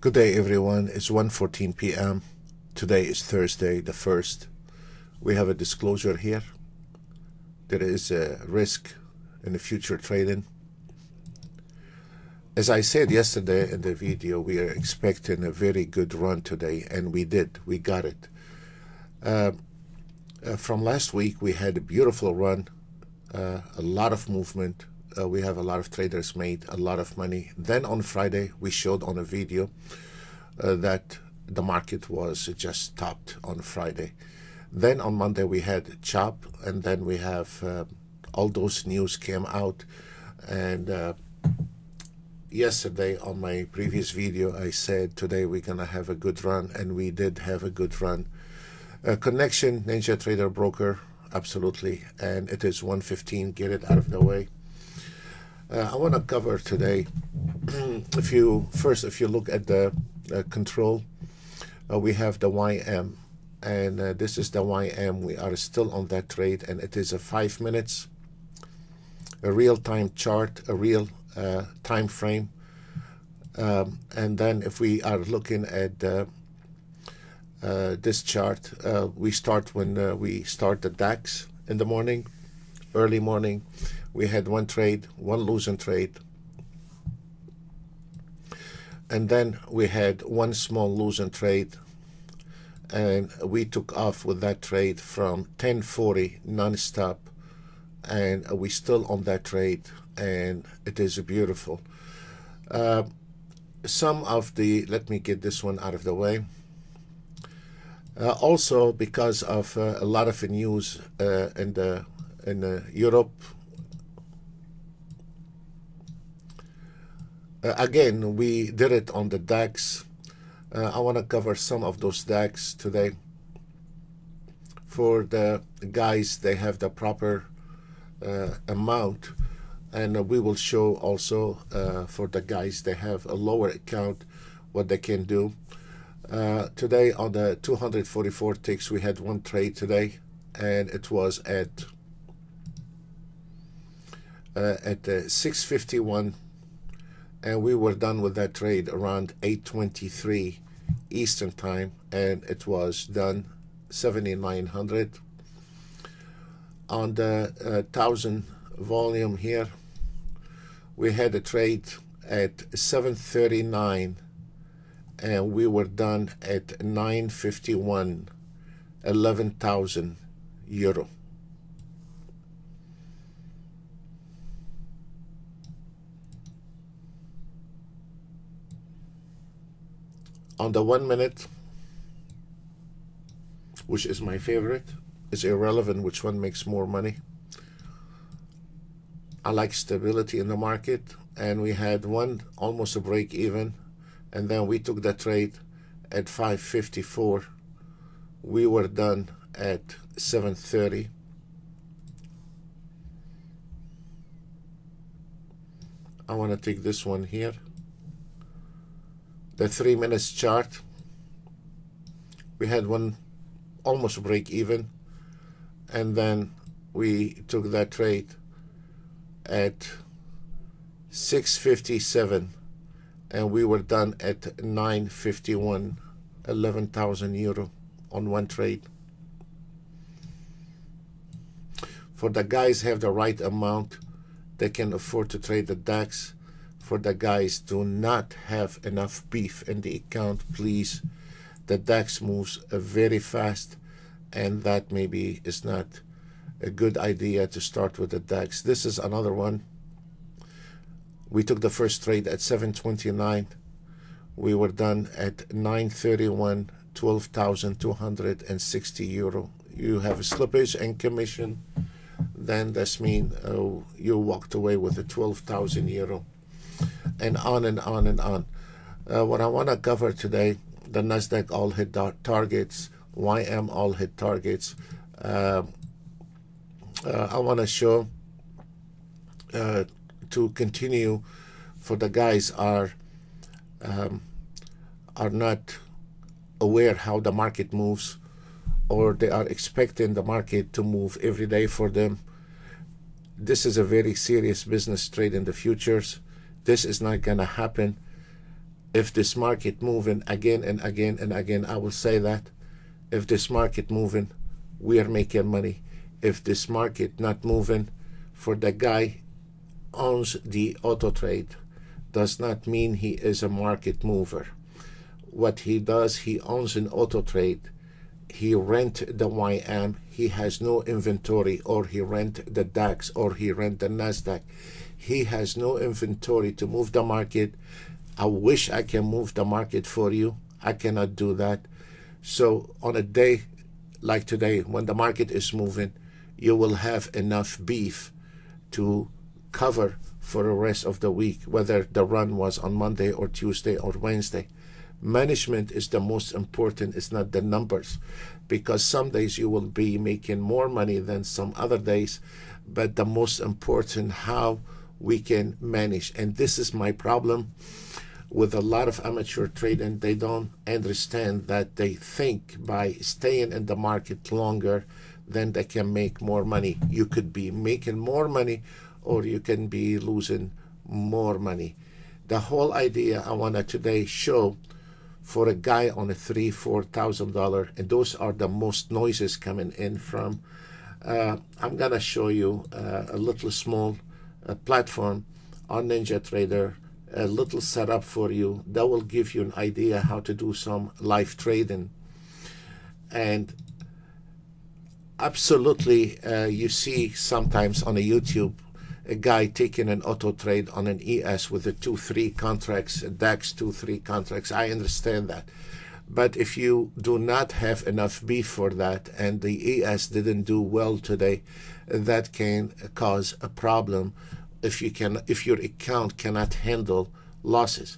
Good day, everyone. It's 1:14 p.m. Today is Thursday, the 1st. We have a disclosure here. There is a risk in the future trading. As I said yesterday in the video, we are expecting a very good run today, and we did. We got it. From last week, we had a beautiful run, a lot of movement. We have a lot of traders made a lot of money. Then on Friday, we showed on a video that the market was just stopped on Friday. Then on Monday, we had chop, and then we have all those news came out. And yesterday on my previous video, I said today we're going to have a good run, and we did have a good run. Connection, Ninja Trader Broker, absolutely, and it is 1:15. Get it out of the way. I want to cover today, if you look at the control, we have the YM, and this is the YM. We are still on that trade, and it is a 5 minutes, a real-time chart, a real time frame. And then if we are looking at this chart, we start when we start the DAX in the morning, early morning. We had one trade, one losing trade, and then we had one small losing trade, and we took off with that trade from 1040 non-stop, and we still on that trade, and it is beautiful. Some of the, let me get this one out of the way. Also, because of a lot of news in Europe. Again, we did it on the DAX. I want to cover some of those DAX today. For the guys, they have the proper amount, and we will show also for the guys, they have a lower account, what they can do. Today on the 244 ticks, we had one trade today, and it was at 651. And we were done with that trade around 8:23 Eastern time, and it was done 7,900. On the 1,000 volume here, we had a trade at 739, and we were done at 951, 11,000 euro. On the 1 minute, which is my favorite, it's irrelevant which one makes more money. I like stability in the market, and we had one almost a break even, and then we took the trade at 554. We were done at 730. I want to take this one here. The 3 minutes chart, we had one almost break even, and then we took that trade at 657, and we were done at 951, 11,000 euro on one trade. For the guys have the right amount, they can afford to trade the DAX. For the guys do not have enough beef in the account, please. The DAX moves very fast, and that maybe is not a good idea to start with the DAX. This is another one. We took the first trade at 729. We were done at 931, 12,260 euro. You have a slippage and commission, then that's mean you walked away with a 12,000 euro. And on and on and on. What I want to cover today, the Nasdaq all hit targets, YM all hit targets. I want to show to continue for the guys are not aware how the market moves, or they are expecting the market to move every day for them. This is a very serious business trade in the futures. This is not going to happen If this market moving again and again and again, I will say that. If this market moving, we are making money. If this market not moving, for the guy owns the auto trade, does not mean he is a market mover. What he does, he owns an auto trade. He rent the YM, he has no inventory, or he rent the DAX, or he rent the NASDAQ. He has no inventory to move the market. I wish I can move the market for you. I cannot do that. So on a day like today, when the market is moving, you will have enough beef to cover for the rest of the week, whether the run was on Monday or Tuesday or Wednesday. Management is the most important. It's not the numbers, because some days you will be making more money than some other days, but the most important, how we can manage. And this is my problem with a lot of amateur trading. They don't understand that. They think by staying in the market longer, then they can make more money. You could be making more money, or you can be losing more money. The whole idea I want to today show for a guy on a $3,000-$4,000, and those are the most noises coming in from. I'm gonna show you a little small platform on NinjaTrader, a little setup for you that will give you an idea how to do some live trading. And absolutely, you see sometimes on a YouTube a guy taking an auto trade on an ES with a 2-3 contracts, a DAX 2-3 contracts. I understand that. But if you do not have enough beef for that, and the ES didn't do well today, that can cause a problem if your account cannot handle losses.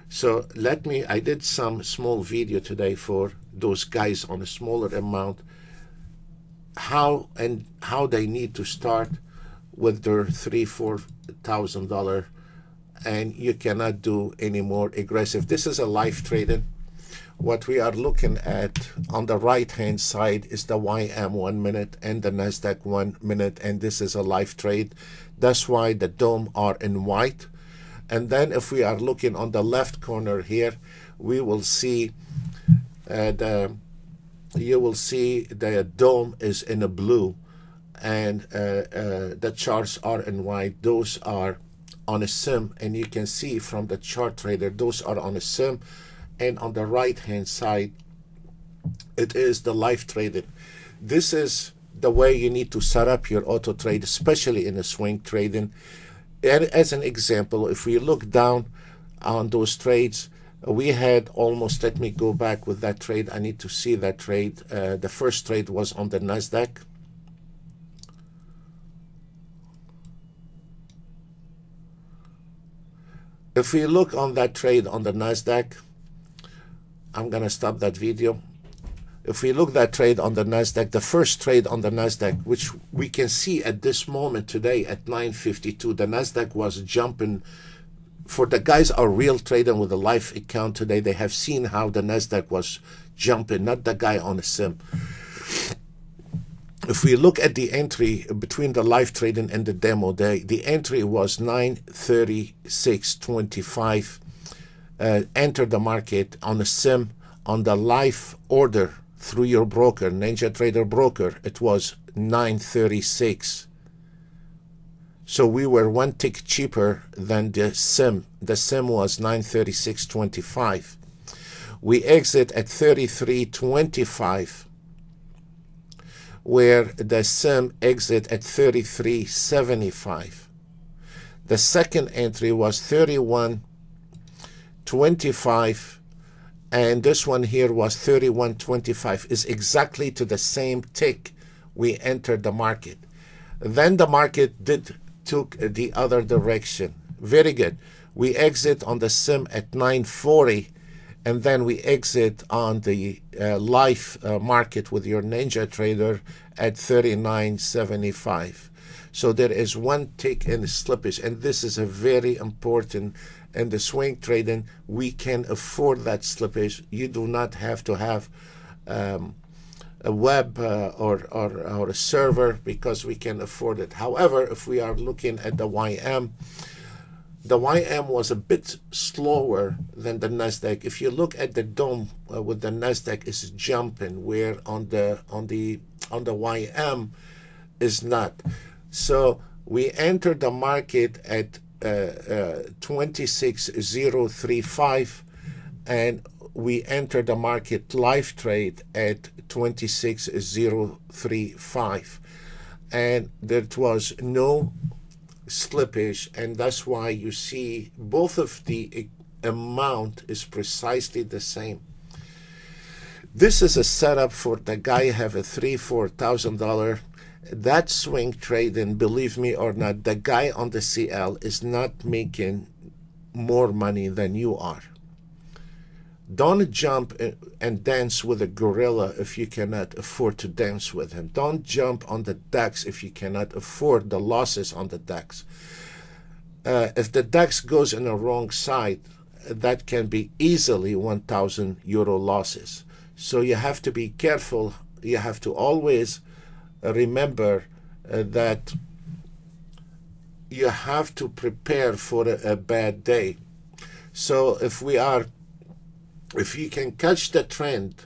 So I did some small video today for those guys on a smaller amount, how they need to start with their $3,000-$4,000, and you cannot do any more aggressive. This is a live trading. What we are looking at on the right hand side is the YM 1 minute and the NASDAQ 1 minute, and this is a live trade. That's why the dome are in white. And then if we are looking on the left corner here, we will see you will see the dome is in a blue, and the charts are in white. Those are on a sim, and you can see from the chart trader, those are on a sim. And on the right hand side, it is the live trading. This is the way you need to set up your auto trade, especially in a swing trading. And as an example, if we look down on those trades, we had almost, let me go back with that trade. I need to see that trade. The first trade was on the NASDAQ. If we look on that trade on the NASDAQ, I'm going to stop that video. If we look that trade on the NASDAQ, the first trade on the NASDAQ, which we can see at this moment today at 9:52, the NASDAQ was jumping. For the guys are real trading with a live account today, they have seen how the NASDAQ was jumping, not the guy on a sim. If we look at the entry between the live trading and the demo day, the entry was 9:36.25. Enter the market on a sim on the live order through your broker, NinjaTrader broker. It was 9:36. So we were one tick cheaper than the sim. The sim was 9:36.25. We exit at 33.25, where the sim exit at 33.75. The second entry was 31.25, and this one here was 31.25. Is exactly to the same tick we entered the market. Then the market took the other direction. Very good. We exit on the sim at 9:40, and then we exit on the live market with your NinjaTrader at 39.75. So there is one tick in slippage, and this is a very important. In the swing trading, we can afford that slippage. You do not have to have a web or a server, because we can afford it. However, if we are looking at the YM, the YM was a bit slower than the Nasdaq. If you look at the dome with the Nasdaq is jumping, where on the YM is not. So we entered the market at 26,035, and we entered the market live trade at 26,035, and there was no slippage, and that's why you see both of the amount is precisely the same. This is a setup for the guy have a $3,000-$4,000 that swing trade, and believe me or not, the guy on the CL is not making more money than you are. Don't jump and dance with a gorilla if you cannot afford to dance with him. Don't jump on the DAX if you cannot afford the losses on the DAX. If the DAX goes in the wrong side, that can be easily 1,000 euro losses. So you have to be careful. You have to always remember that you have to prepare for a bad day. So if you can catch the trend,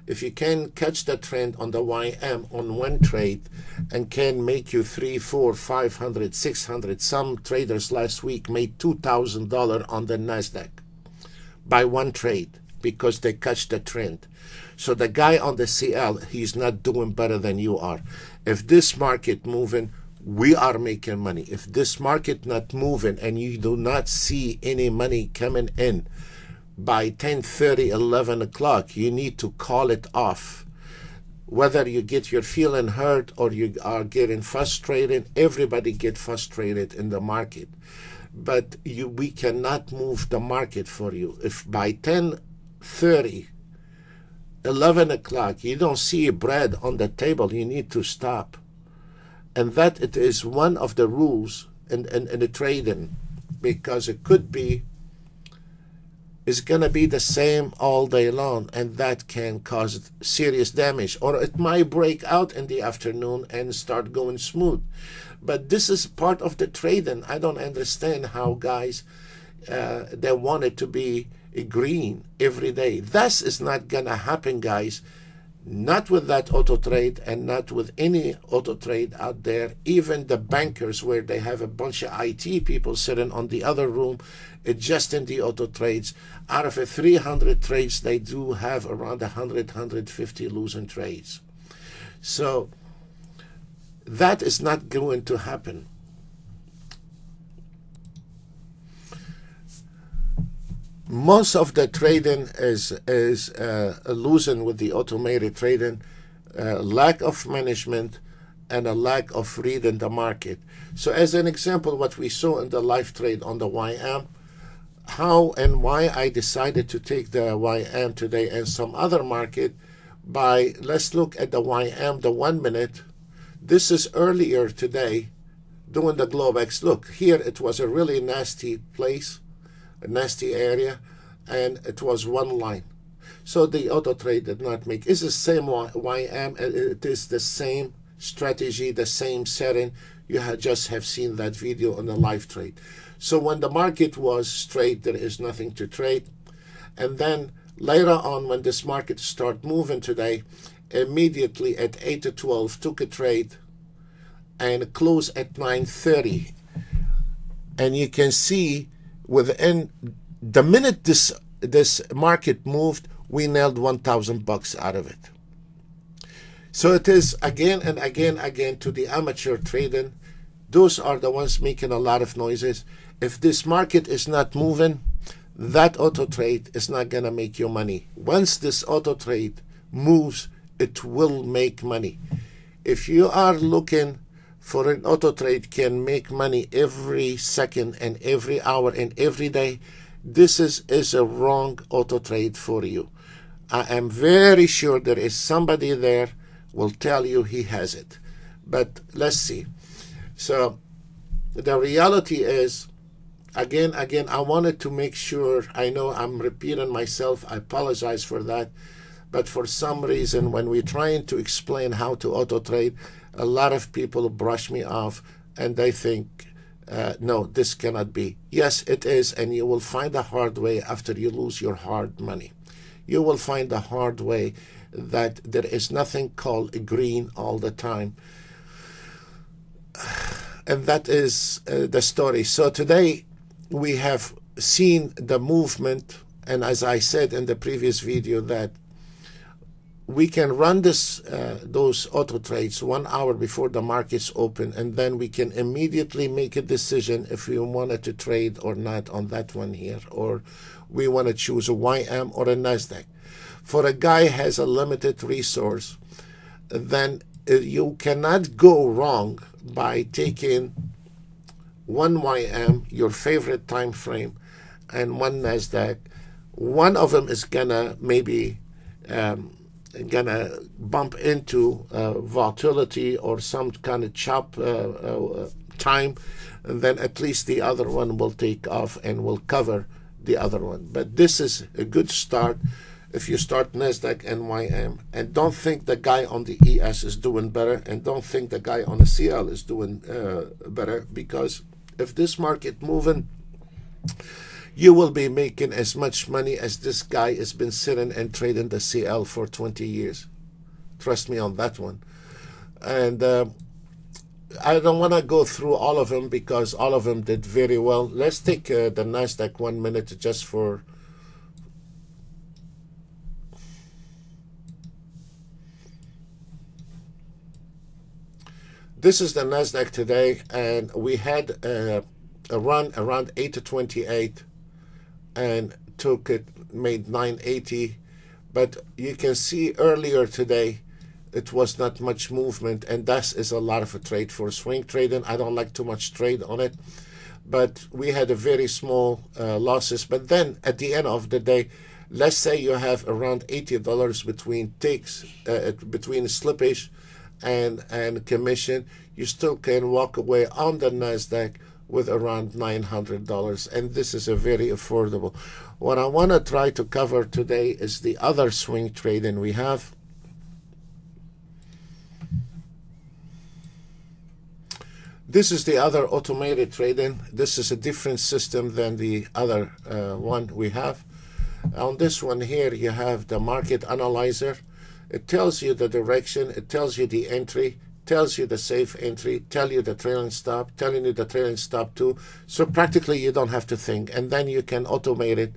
if you can catch the trend on the YM on one trade and can make you 300, 400, 500, 600, some traders last week made $2,000 on the Nasdaq by one trade because they catch the trend. So the guy on the CL, he's not doing better than you are. If this market moving, we are making money. If this market not moving and you do not see any money coming in by 10:30, 11 o'clock, you need to call it off. Whether you get your feeling hurt or you are getting frustrated, everybody get frustrated in the market. But we cannot move the market for you. If by 10:30, 11 o'clock, you don't see bread on the table, you need to stop. And that it is one of the rules in the trading, because it could be is going to be the same all day long, and that can cause serious damage. Or it might break out in the afternoon and start going smooth. But this is part of the trading. I don't understand how guys, they want it to be green every day. This is not going to happen, guys. Not with that auto trade, and not with any auto trade out there. Even the bankers, where they have a bunch of IT people sitting on the other room adjusting the auto trades, out of a 300 trades, they do have around 100, 150 losing trades. So that is not going to happen. Most of the trading is losing with the automated trading, lack of management, and a lack of reading the market. So as an example, what we saw in the live trade on the YM, how and why I decided to take the YM today and some other market by, let's look at the YM, the 1 minute. This is earlier today doing the Globex. Look, here it was a really nasty place, a nasty area, and it was one line. So the auto trade did not make. It's the same YM, it is the same strategy, the same setting. You just have seen that video on the live trade. So when the market was straight, there is nothing to trade. And then later on, when this market started moving today, immediately at 8 to 12 took a trade and closed at 9:30. And you can see within the minute this market moved, we nailed $1,000 out of it. So it is again and again to the amateur trading. Those are the ones making a lot of noises. If this market is not moving, that auto trade is not gonna make you money. Once this auto trade moves, it will make money. If you are looking for an auto trade can make money every second and every hour and every day, this is a wrong auto trade for you. I am very sure there is somebody there will tell you he has it. But let's see. So the reality is, again, I wanted to make sure, I know I'm repeating myself, I apologize for that, but for some reason when we're trying to explain how to auto trade, a lot of people brush me off and they think no, this cannot be. Yes, it is, and you will find the hard way after you lose your hard money. You will find the hard way that there is nothing called green all the time. And that is the story. So today we have seen the movement, and as I said in the previous video, that we can run those auto trades 1 hour before the markets open, and then we can immediately make a decision if we wanted to trade or not on that one here, or we want to choose a YM or a NASDAQ. For a guy who has a limited resource, then you cannot go wrong by taking one YM, your favorite time frame, and one NASDAQ. One of them is gonna maybe gonna bump into volatility or some kind of chop time, and then at least the other one will take off and will cover the other one. But this is a good start if you start NASDAQ and YM, and don't think the guy on the ES is doing better, and don't think the guy on the CL is doing better, because if this market moving, you will be making as much money as this guy has been sitting and trading the CL for 20 years. Trust me on that one. And I don't want to go through all of them because all of them did very well. Let's take the NASDAQ 1 minute just for... This is the NASDAQ today, and we had a run around 828 and took it, made 980. But you can see earlier today it was not much movement, and that is a lot of a trade for swing trading. I don't like too much trade on it, but we had a very small losses. But then at the end of the day, let's say you have around $80 between takes, between slippage and commission, you still can walk away on the NASDAQ with around $900, and this is a very affordable. What I want to try to cover today is the other swing trading we have. This is the other automated trading. This is a different system than the other one we have. On this one here, you have the market analyzer. It tells you the direction, it tells you the entry, tells you the safe entry, tell you the trailing stop, telling you the trailing stop too. So practically you don't have to think, and then you can automate it,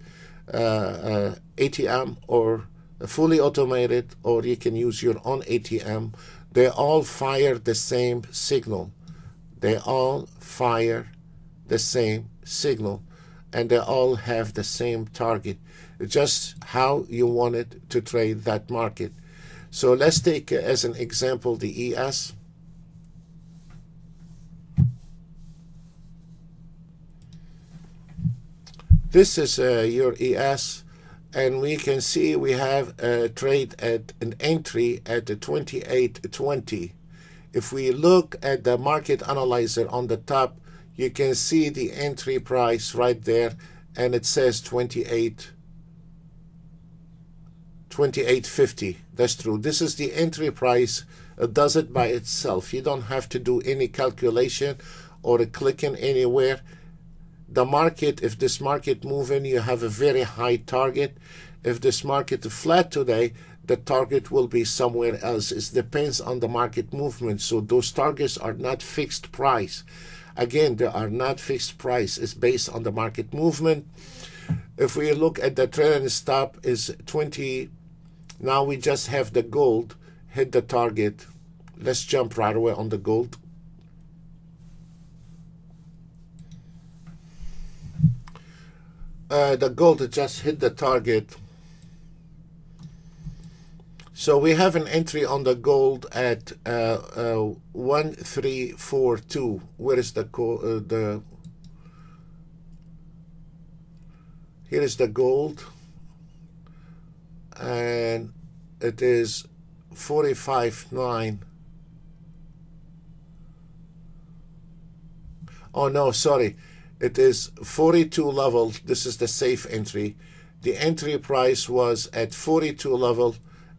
ATM or fully automated, or you can use your own ATM. They all fire the same signal. They all fire the same signal, and they all have the same target. It's just how you want it to trade that market. So let's take as an example the ES. This is your ES, and we can see we have a trade at an entry at the 28.20. If we look at the market analyzer on the top, you can see the entry price right there, and it says 28.50. That's true. This is the entry price. It does it by itself. You don't have to do any calculation or clicking anywhere. The market, if this market moving, you have a very high target. If this market is flat today, the target will be somewhere else. It depends on the market movement. So those targets are not fixed price. Again, they are not fixed price. It's based on the market movement. If we look at the trailing stop is 20. Now we just have the gold hit the target. Let's jump right away on the gold. The gold just hit the target. So we have an entry on the gold at 1342. Where is the here is the gold, and it is 45.9. Oh no, sorry. It is 42 level. This is the safe entry. The entry price was at 42 level,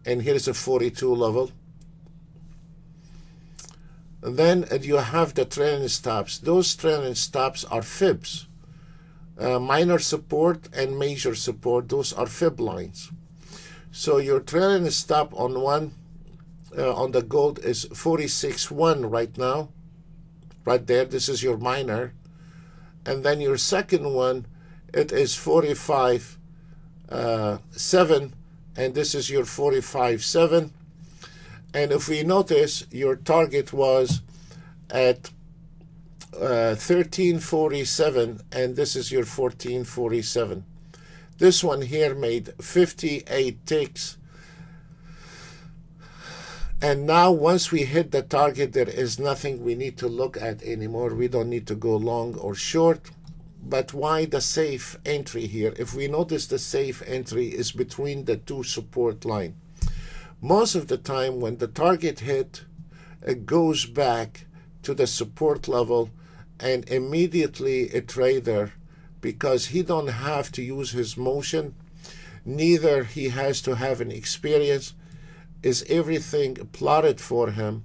and here's a 42 level. Then you have the trailing stops. Those trailing stops are fibs. Minor support and major support, those are fib lines. So your trailing stop on one on the gold is 46.1 right now, right there. This is your minor. And then your second one, it is 45.7, and this is your 45.7. And if we notice, your target was at 1347, and this is your 1447. This one here made 58 ticks. And now once we hit the target, there is nothing we need to look at anymore. We don't need to go long or short. But why the safe entry here? If we notice, the safe entry is between the two support line. Most of the time when the target hit, it goes back to the support level, and immediately a trader, because he don't have to use his motion, neither he has to have an experience, is everything plotted for him,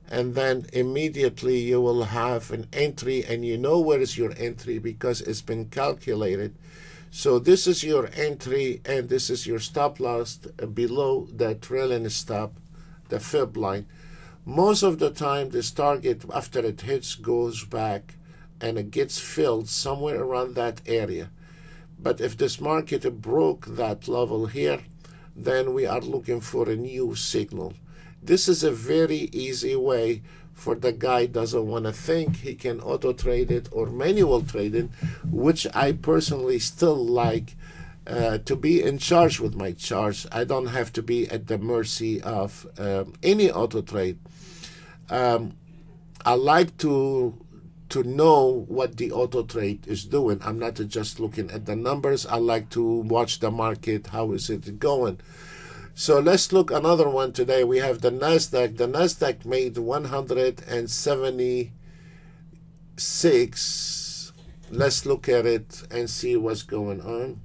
and then immediately you will have an entry, and you know where is your entry because it's been calculated. So this is your entry, and this is your stop loss below the trailing stop, the fib line. Most of the time this target, after it hits, goes back and it gets filled somewhere around that area. But if this market broke that level here, then we are looking for a new signal. This is a very easy way for the guy doesn't want to think. He can auto trade it or manual trade it, which I personally still like to be in charge with my charts. I don't have to be at the mercy of any auto trade. I like to know what the auto trade is doing. I'm not just looking at the numbers. I like to watch the market. How is it going? So let's look another one today. We have the Nasdaq. The Nasdaq made 176. Let's look at it and see what's going on.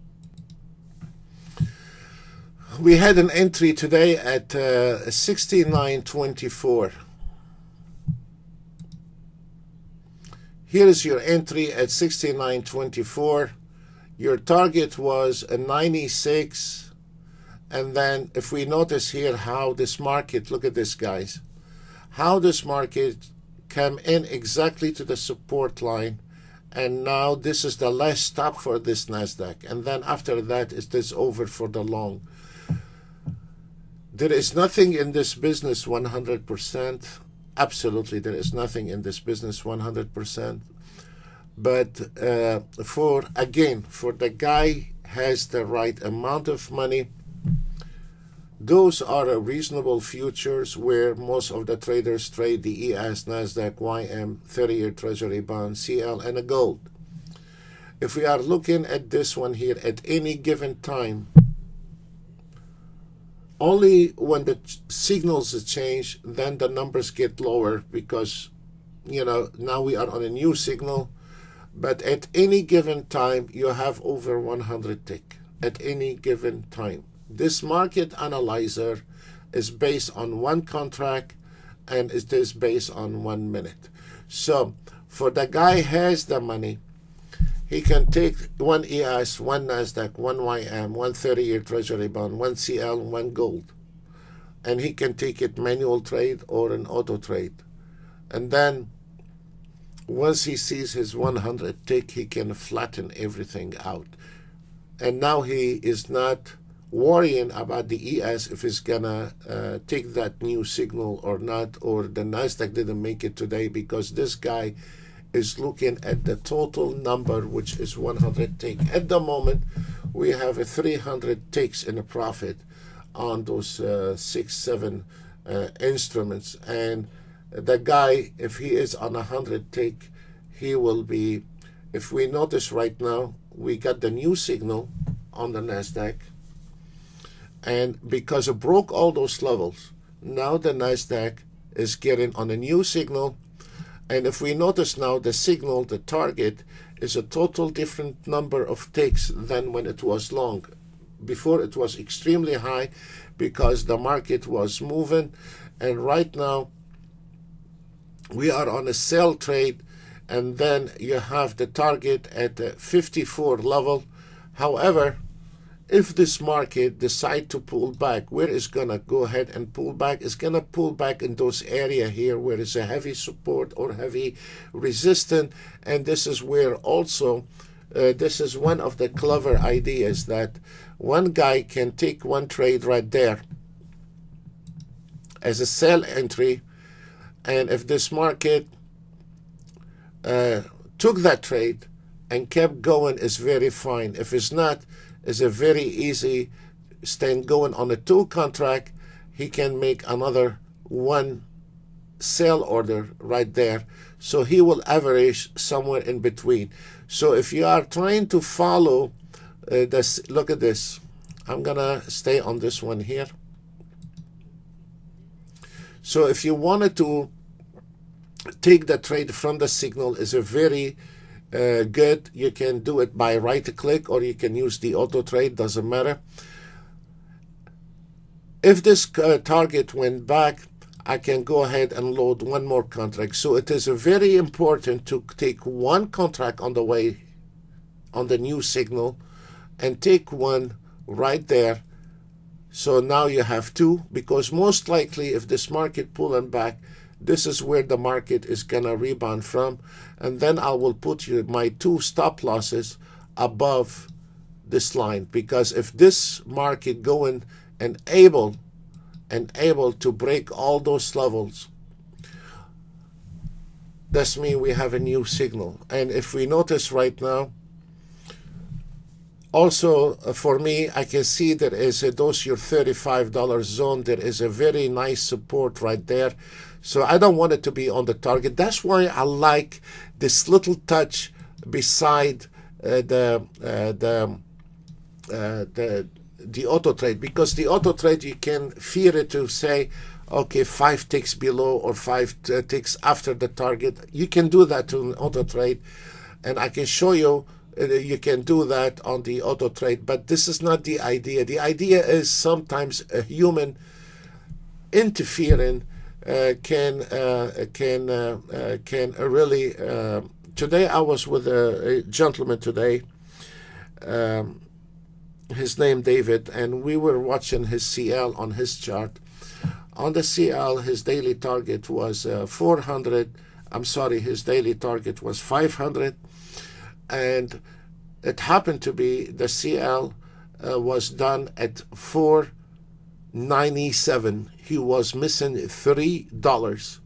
We had an entry today at 69.24. Here is your entry at 69.24. Your target was a 96. And then if we notice here how this market, look at this, guys, how this market came in exactly to the support line. And now this is the last stop for this Nasdaq. And then after that, it is over for the long. There is nothing in this business 100%. Absolutely, there is nothing in this business 100%. But for the guy has the right amount of money, those are reasonable futures where most of the traders trade the ES, Nasdaq, YM, 30-year Treasury bond, CL, and a gold. If we are looking at this one here, at any given time, only when the signals change, then the numbers get lower because, you know, now we are on a new signal. But at any given time, you have over 100 tick at any given time. This market analyzer is based on one contract, and it is based on 1 minute. So for the guy has the money, he can take one ES, one Nasdaq, one YM, one 30-year Treasury bond, one CL, one gold. And he can take it manual trade or an auto trade. And then once he sees his 100 tick, he can flatten everything out. And now he is not worrying about the ES if it's gonna take that new signal or not, or the Nasdaq didn't make it today, because this guy is looking at the total number, which is 100 tick. At the moment, we have a 300 ticks in a profit on those 6-7 instruments. And the guy, if he is on 100 tick, he will be, if we notice right now, we got the new signal on the Nasdaq. And because it broke all those levels, now the Nasdaq is getting on a new signal. And if we notice now, the signal, the target, is a total different number of ticks than when it was long. Before it was extremely high because the market was moving. And right now, we are on a sell trade, and then you have the target at the 54 level. However, if this market decide to pull back, where is gonna go ahead and pull back? It's gonna pull back in those area here where it's a heavy support or heavy resistance, and this is where also this is one of the clever ideas that one guy can take one trade right there as a sell entry, and if this market took that trade and kept going, is very fine. If it's not, it's a very easy stand going on a 2 contract. He can make another 1 sell order right there, so he will average somewhere in between. So if you are trying to follow this, look at this. I'm gonna stay on this one here. So if you wanted to take the trade from the signal, is a very good. You can do it by right click, or you can use the auto trade, doesn't matter. If this target went back, I can go ahead and load 1 more contract. So it is very important to take 1 contract on the way on the new signal and take 1 right there. So now you have 2, because most likely if this market pulling back, this is where the market is gonna rebound from, and then I will put my 2 stop losses above this line, because if this market going and able to break all those levels, that's mean we have a new signal. And if we notice right now, also for me, I can see there is those your $35 zone. There is a very nice support right there. So I don't want it to be on the target. That's why I like this little touch beside the auto trade, because the auto trade, you can fear it to say, okay, 5 ticks below or 5 ticks after the target. You can do that to an auto trade, and I can show you you can do that on the auto trade, but this is not the idea. The idea is sometimes a human interfering can really. Today I was with a gentleman today. His name David, and we were watching his CL on his chart. On the CL, his daily target was 400. I'm sorry, his daily target was 500, and it happened to be the CL was done at 497. He was missing $3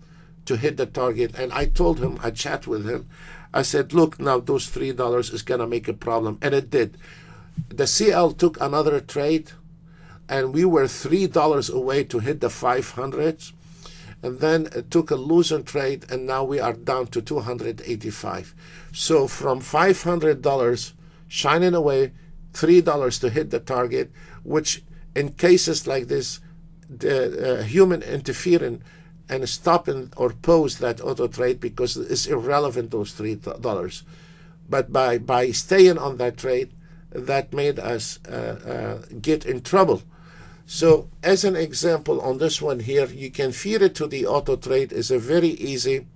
to hit the target, and I told him, I chat with him, I said, look, now those $3 is gonna make a problem, and it did. The CL took another trade, and we were $3 away to hit the 500s, and then it took a losing trade, and now we are down to 285. So from $500 shining away, $3 to hit the target, which in cases like this, the human interfering and stopping or pause that auto trade, because it's irrelevant, those $3. But by staying on that trade, that made us get in trouble. So as an example on this one here, you can feed it to the auto trade. Is a very easy.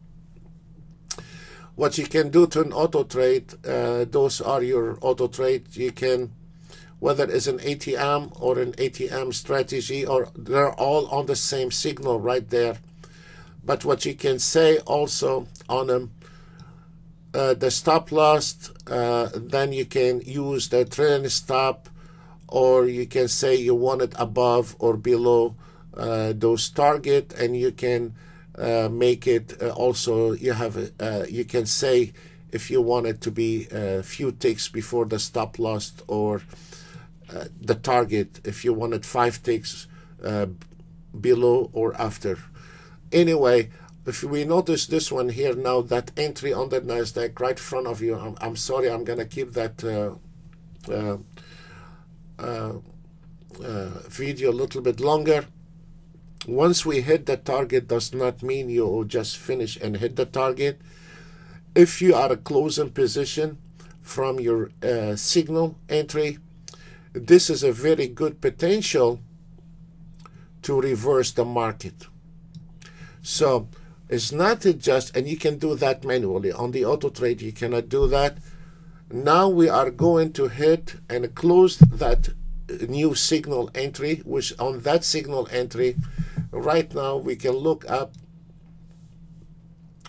What you can do to an auto trade, those are your auto trade. You can, whether it's an ATM or an ATM strategy, or they're all on the same signal right there. But what you can say also on them, the stop loss, then you can use the trailing stop, or you can say you want it above or below those target, and you can make it also, you have you can say if you want it to be a few ticks before the stop loss, or the target if you wanted 5 ticks below or after. Anyway, if we notice this one here now, that entry on the NASDAQ right in front of you, I'm sorry, I'm gonna keep that video a little bit longer. Once we hit the target, does not mean you just finish and hit the target. If you are a closing position from your signal entry, this is a very good potential to reverse the market. So is not just, and you can do that manually. On the auto trade, you cannot do that. Now we are going to hit and close that new signal entry, which on that signal entry, right now we can look up.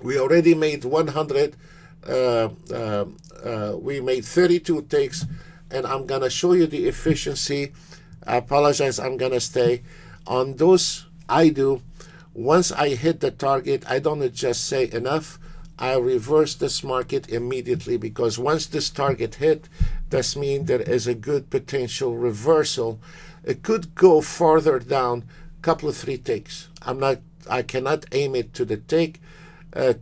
We already made 100. We made 32 ticks, and I'm gonna show you the efficiency. I apologize, I'm gonna stay on those. I do. Once I hit the target, I don't just say enough. I reverse this market immediately, because once this target hit, that means there is a good potential reversal. It could go farther down, couple of 3 ticks. I cannot aim it to the tick.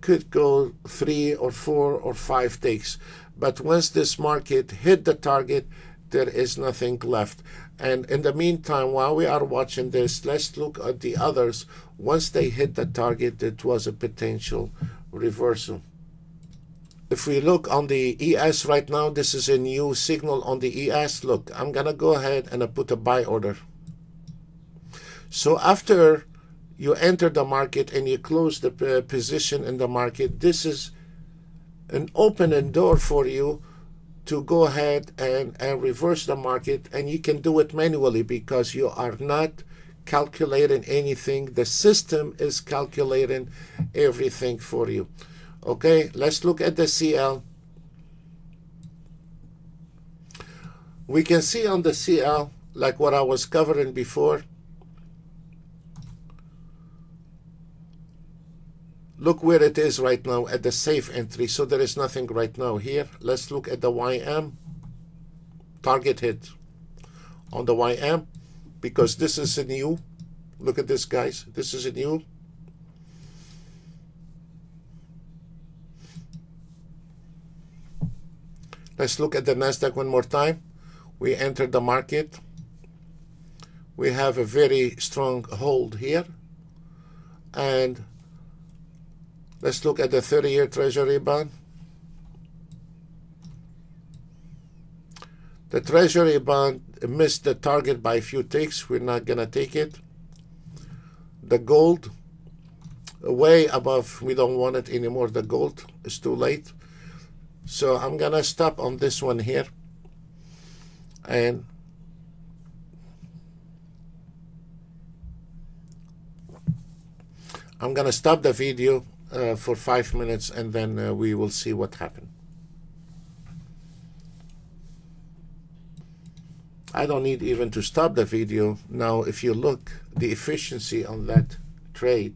Could go 3 or 4 or 5 ticks. But once this market hit the target, there is nothing left. And in the meantime, while we are watching this, let's look at the others. Once they hit the target, it was a potential reversal. If we look on the ES right now, this is a new signal on the ES. Look, I'm gonna go ahead and put a buy order. So after you enter the market and you close the position in the market, this is an opening door for you to go ahead and reverse the market, and you can do it manually because you are not calculating anything. The system is calculating everything for you. Okay, let's look at the CL. We can see on the CL, like what I was covering before, look where it is right now at the safe entry. So there is nothing right now here. Let's look at the YM. Target hit on the YM, because this is a new. Look at this, guys. This is a new. Let's look at the NASDAQ one more time. We entered the market. We have a very strong hold here. And let's look at the 30-year Treasury bond. The Treasury bond missed the target by a few ticks. We're not going to take it. The gold, way above. We don't want it anymore. The gold is too late. So I'm going to stop on this one here. And I'm going to stop the video for 5 minutes, and then we will see what happened. I don't need even to stop the video. Now, if you look, the efficiency on that trade,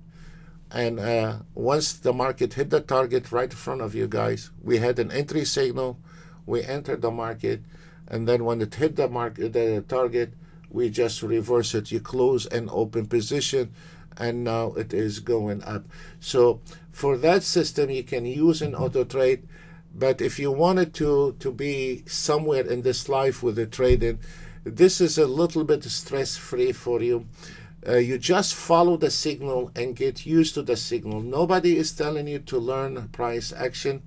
and once the market hit the target right in front of you guys, we had an entry signal, we entered the market, and then when it hit the market, the target, we just reverse it. You close and open position, and now it is going up. So for that system, you can use an auto trade. But if you wanted to be somewhere in this life with the trading, this is a little bit stress-free for you. You just follow the signal and get used to the signal. Nobody is telling you to learn price action.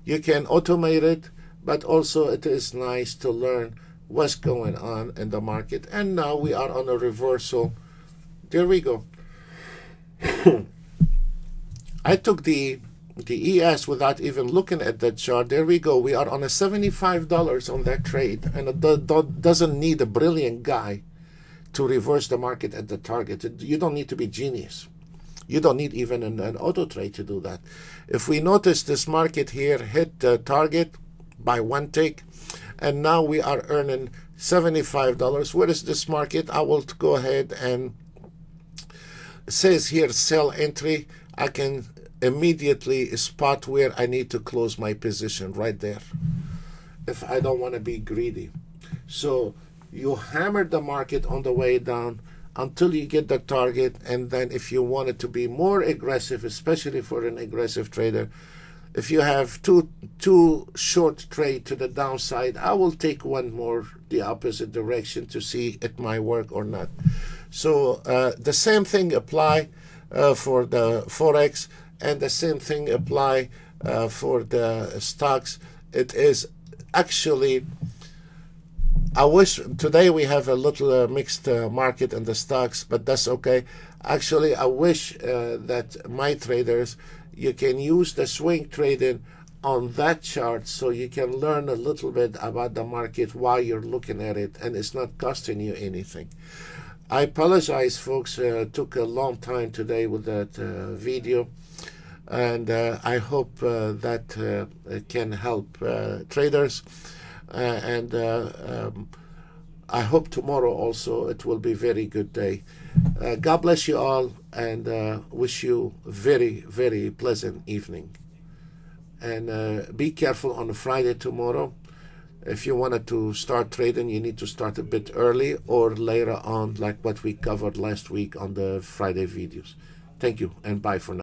You can automate it, but also it is nice to learn what's going on in the market. And now we are on a reversal. There we go. I took the ES without even looking at that chart. There we go. We are on a $75 on that trade, and it doesn't need a brilliant guy to reverse the market at the target. You don't need to be genius. You don't need even an auto trade to do that. If we notice, this market here hit the target by 1 tick, and now we are earning $75. Where is this market? I will go ahead and it says here sell entry. I can immediately spot where I need to close my position right there if I don't want to be greedy. So you hammer the market on the way down until you get the target, and then if you want it to be more aggressive, especially for an aggressive trader, if you have two short trade to the downside, I will take one more the opposite direction to see it might work or not. So the same thing apply for the Forex, and the same thing apply for the stocks. It is actually I wish today we have a little mixed market in the stocks, but that's okay. Actually, I wish that my traders, you can use the swing trading on that chart so you can learn a little bit about the market while you're looking at it, and it's not costing you anything. I apologize, folks. Took a long time today with that video, and I hope that can help traders. And I hope tomorrow also it will be a very good day. God bless you all, and wish you very, very pleasant evening. And be careful on Friday tomorrow. If you wanted to start trading, you need to start a bit early or later on, like what we covered last week on the Friday videos. Thank you, and bye for now.